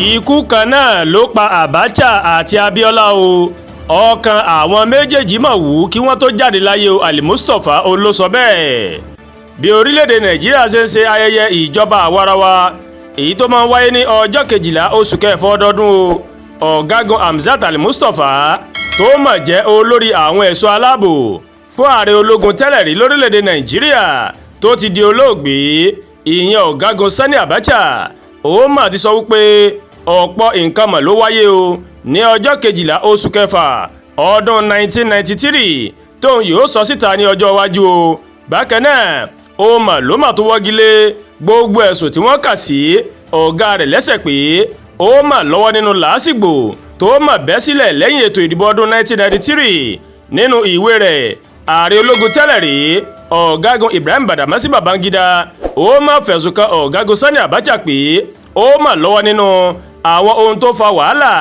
ikú kan náà ló pa Abacha àti Abiola o. Ọkàn àwọn méjèèjì mà wú kí wọ́n tó jáde láyé o. Al Mustapha ló sọ bẹ́ẹ̀. Bí orílẹ̀-èdè Nàìjíríà ṣe ń ṣe ayẹyẹ ìjọba àwarawa èyí tó máa ń wáyé ní ọjọ́ 12 oṣù kẹfà ọdọọdún o. Ọ̀gágun Hamzat Al Mustapha tó mà jẹ́ olórí àwọn ẹ̀ṣọ́ aláàbò fún ààrẹ ológun tẹ́lẹ̀ rí lórílẹ̀-èdè Nàìjíríà tó ti di olóògbé ìyẹn ọ̀gágun Sani Abacha ó mà ti sọ wípé ọ̀pọ̀ nǹkan mà ló wáyé o ní ọjọ́ 12 oṣù kẹfà ọdún 1993 tóun yóò sọ síta ní ọjọ́ iwájú o. Bákan náà ó mà ló mà tó wọ́gi lé gbogbo ẹ̀sùn tí wọ́n kà sí ọ̀gá rẹ̀ lẹ́sẹ̀ pé ó mà lọ́wọ́ nínú làásìgbò tó mà bẹ́ sílẹ̀ lẹ́yìn ètò ìdìbò ọdún 1993. Nínú ìwé rẹ̀ ààrẹ ológun tẹ́lẹ̀ rí ọ̀gágun Ibrahim Badamasi Babangida ó mà fẹ̀sùn kan ọ̀gágun Sani Abacha pé ó mà lọ́wọ́ nínú àwọn ohun tó fa wàhálà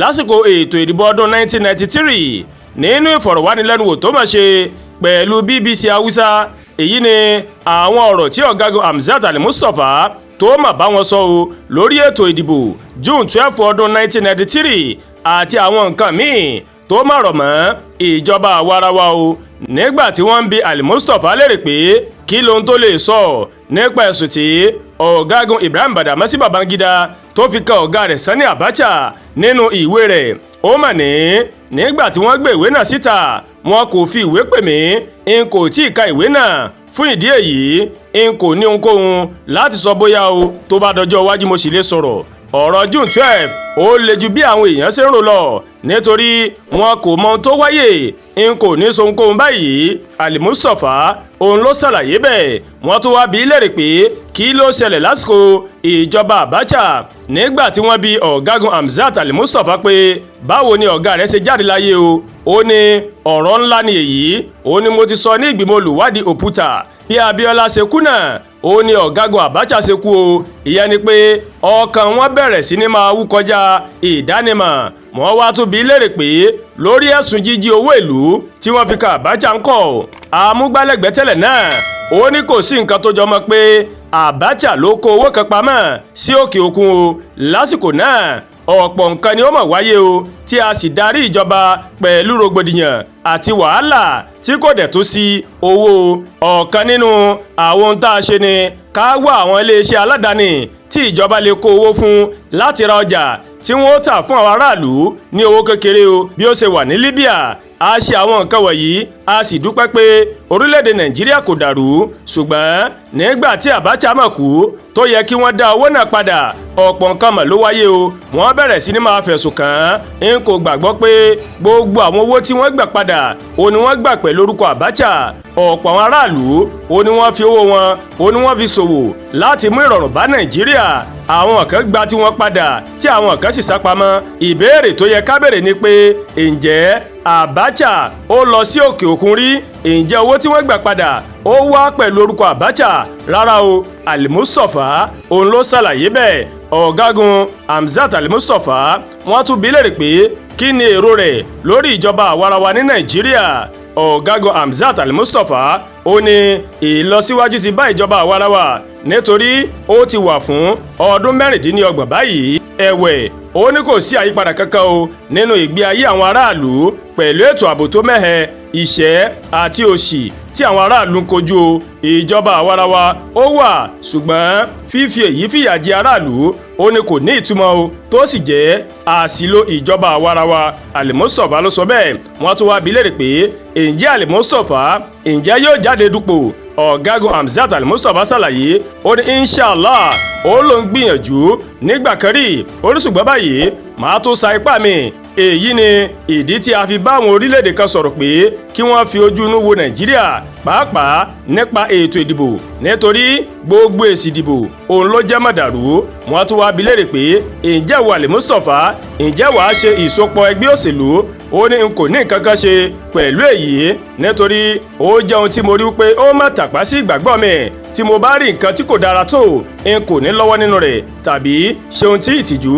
lásìkò ètò ìdìbò ọdún 1993. Nínú ìfọ̀rọ̀wánilẹ́nuwò tó mà ṣe pẹ̀lú BBC Hausa, èyí ni àwọn ọ̀rọ̀ tí ọ̀gágun Hamzat Al Mustapha tó mà bá wọn sọ o lórí ètò ìdìbò June 12 ọdún 1993 àti àwọn nǹkan míì tó mà rọ̀ mọ́ ìjọba àwarawa o. Nígbà tí wọ́n ń bi Al Mustapha lérè pé kí lóhun tó lè sọ nípa ẹ̀sùn tí ọ̀gágun Ibrahim Badamasi Babangida tó fi kan ọ̀gá rẹ̀ Sani Abacha nínú ìwé rẹ̀, ó mà ní nígbà tí wọ́n gbé ìwé náà síta wọn kò fi ìwé pè mí, n kò tí ì ka ìwé náà, fún ìdí èyí n kò ní ohunkóhun láti sọ bóyá o tó bá dọjọ́ iwájú mo sì lè sọ̀rọ̀. Ọ̀rọ̀ June 12 ó le ju bí àwọn èèyàn ṣe ń rò lọ nítorí wọn kò mọ ohun tó wáyé, n kò ní sọ ohunkóhun báyìí. Al Mustapha òun ló ṣàlàyé bẹ́ẹ̀. Wọ́n tó wá bi léèrè pé kí ló ṣẹlẹ̀ lásìkò ìjọba Abacha nígbà tí wọ́n bi ọ̀gágun Hamzat Al Mustapha pé báwo ni ọ̀gá rẹ̀ ṣe jáde láyé o. Ó ní ọ̀rọ̀ ńlá ni èyí, ó ní mo ti sọ ní ìgbìmọ̀ olùwádìí òpútà bí Abiola ṣe kú náà, ó ní ọ̀gágun Abacha ṣe kú o. Ìyẹn ni pé ọkàn wọn bẹ̀rẹ̀ sí ní máa wú kọjá ìdánimọ̀. Wọ́n wá tún bi léèrè pé lórí ẹ̀sùn jíjí owó ìlú tí wọ́n fi ka Abacha ń kọ̀, amúgbálẹ́gbẹ̀ẹ́ tẹ́lẹ̀ náà ó ní kò sí nǹkan tó jọmọ́ pé Abacha ló kó owó kan pamọ́ sí òkè òkun o. Lásìkò náà ọ̀pọ̀ nǹkan ni ó mọ̀ wáyé o tí a sì darí ìjọba pẹ̀lú rògbòdìyàn àti wàhálà tí kò dẹ̀ tó sí owó. Ọ̀kan nínú àwọn ohun tá a ṣe ni ká wá àwọn iléeṣẹ́ aládàáni tí ìjọba lè kó owó fún láti ra ọjà tí wọ́n tà fún àwọn aráàlú ní owó kékeré o, bí ó ṣe wà ní Libya. A ṣe àwọn nǹkan wọ̀nyí, a sì dúpẹ́ pé orílẹ̀-èdè Nàìjíríà kò dàrú. Ṣùgbọ́n nígbà tí Abacha mà kú tó yẹ kí wọ́n dá owó náà padà, ọ̀pọ̀ nǹkan mà ló wáyé o. Wọ́n bẹ̀rẹ̀ sí ní máa fẹ̀sùn kàn án. N kò gbàgbọ́ pé gbogbo àwọn owó tí wọ́n gbà padà ó ní wọ́n gbà pẹ̀lú orúkọ Abacha. Ọ̀pọ̀ àwọn aráàlú ó ní wọ́n fi owó wọn ó ní wọ́n fi ṣòwò láti mú ìrọ̀rùn bá Nàìjíríà. Àwọn kan gba tí wọ́n padà tí àwọn kan sì sá pamọ́. Ìbéèrè tó yẹ ká béèrè ni pé ǹjẹ́ Abacha ó lọ sí òkè òkun rí? Ǹjẹ́ owó tí wọ́n gbà padà ó wá pẹ̀lú orúkọ Abacha? Rárá o. Al Mustapha òun ló ṣàlàyé bẹ́ẹ̀. Ọ̀gágun Hamzat Al Mustapha wọ́n tún bi léèrè pé kí ni èrò rẹ̀ lórí ìjọba àwarawa ní Nàìjíríà. Ọ̀gágun Hamzat Al Mustapha ó ní ìlọsíwájú ti bá ìjọba àwarawa nítorí ó ti wà fún ọdún 26 báyìí. Ẹ̀wẹ̀ ó ní kò sí àyípadà kankan o nínú ìgbé ayé àwọn aráàlú pẹ̀lú ètò ààbò tó mẹ́hẹ, ìṣẹ́ àti òṣì tí àwọn aráàlú ń kojú o. Ìjọba àwarawa ó wà, ṣùgbọ́n fífi èyí fìyà jẹ aráàlú ó ní kò ní ìtumọ̀ o tó sì jẹ́ àṣìlò ìjọba àwarawa. Al Mustapha ló sọ bẹ́ẹ̀. Wọ́n tún wá bi léèrè pé ǹjẹ́ Al Mustapha ǹjẹ́ yóò jáde dupò? Ọ̀gágun Hamzat Al Mustapha ṣàlàyé ó ní inshallah ó ló ń gbìyànjú nígbà kan rí, ó ní ṣùgbọ́n báyìí màá tó sa ipá mi. Èyí ni ìdí tí a fi bá àwọn orílẹ̀-èdè kan sọ̀rọ̀ pé kí wọ́n fi ojú inú wo Nàìjíríà pàápàá nípa ètò ìdìbò nítorí gbogbo èsì ìdìbò òun ló jẹ́ mọ̀dàrú. Wọ́n tún wá bi léèrè pé ǹjẹ́ wà Al Mustapha ǹjẹ́ wàá ṣe ìsopọ̀ ẹgbẹ́ òṣèlú? Ó ní n kò ní nǹkan kan ṣe pẹ̀lú èyí nítorí ó jẹ́ ohun tí mo rí pé ó má tàpá sí ìgbàgbọ́ mi. Tí mo bá rí nǹkan tí kò dára tó, n kò ní lọ́wọ́ nínú rẹ̀ tàbí ṣe ohun tí ìtìjú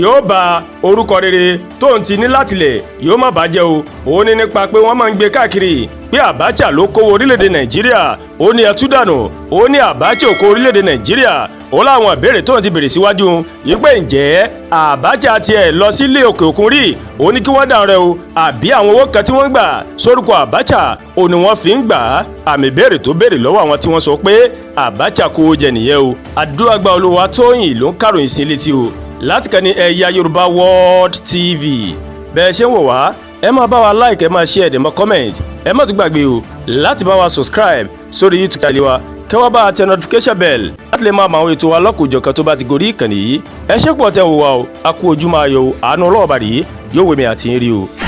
yóò ba orúkọ rere tó ń ti ní látilẹ̀ yóò má bàjẹ́ o. Ó ní nípa pé wọ́n máa ń gbé káàkiri pé Abacha ló kó orílẹ̀-èdè Nàìjíríà ó ní ẹtú dànù ó ní Abacha ò kó orílẹ̀-èdè Nàìjíríà ó láwọn ìbéèrè tóun ti béèrè síwájú yìí pé ǹjẹ́ Abacha tiẹ̀ lọ sílé òkè òkun rí ó ní kí wọ́n dáhùn rẹ̀ o àbí àwọn owó kan tí wọ́n ń gbà sórúkọ Abacha ó ní wọ́n fi ń gbà á àmì ìbéèrè tó béèrè lọ́wọ́ àwọn tí wọ́n sọ pé Abacha kó jẹ nìyẹn o. Adúlágbà Olúwatóyìn ló ń kàròyìn sí létí o láti kàn ní Ẹ̀yà Yorùbá World TV. Bẹ́ẹ̀ ṣe ń wò wá ẹ máa bá wa like ẹ máa share ẹ máa comment ẹ má tún gbàgbé o láti bá wa subscribe sórí YouTube channel wa kẹ́ wá bá a tẹ notification bell láti lè máa mọ àwọn ètò wa lọ́kùnjọ̀kan tó bá ti gorí ìkànnì yìí ẹ ṣé pọ̀ tẹ́ ń wò wá o a kú ojúmọ́ ayọ̀ o àánú Ọlọ́run bá rí yóò wèmí àti ń rí o.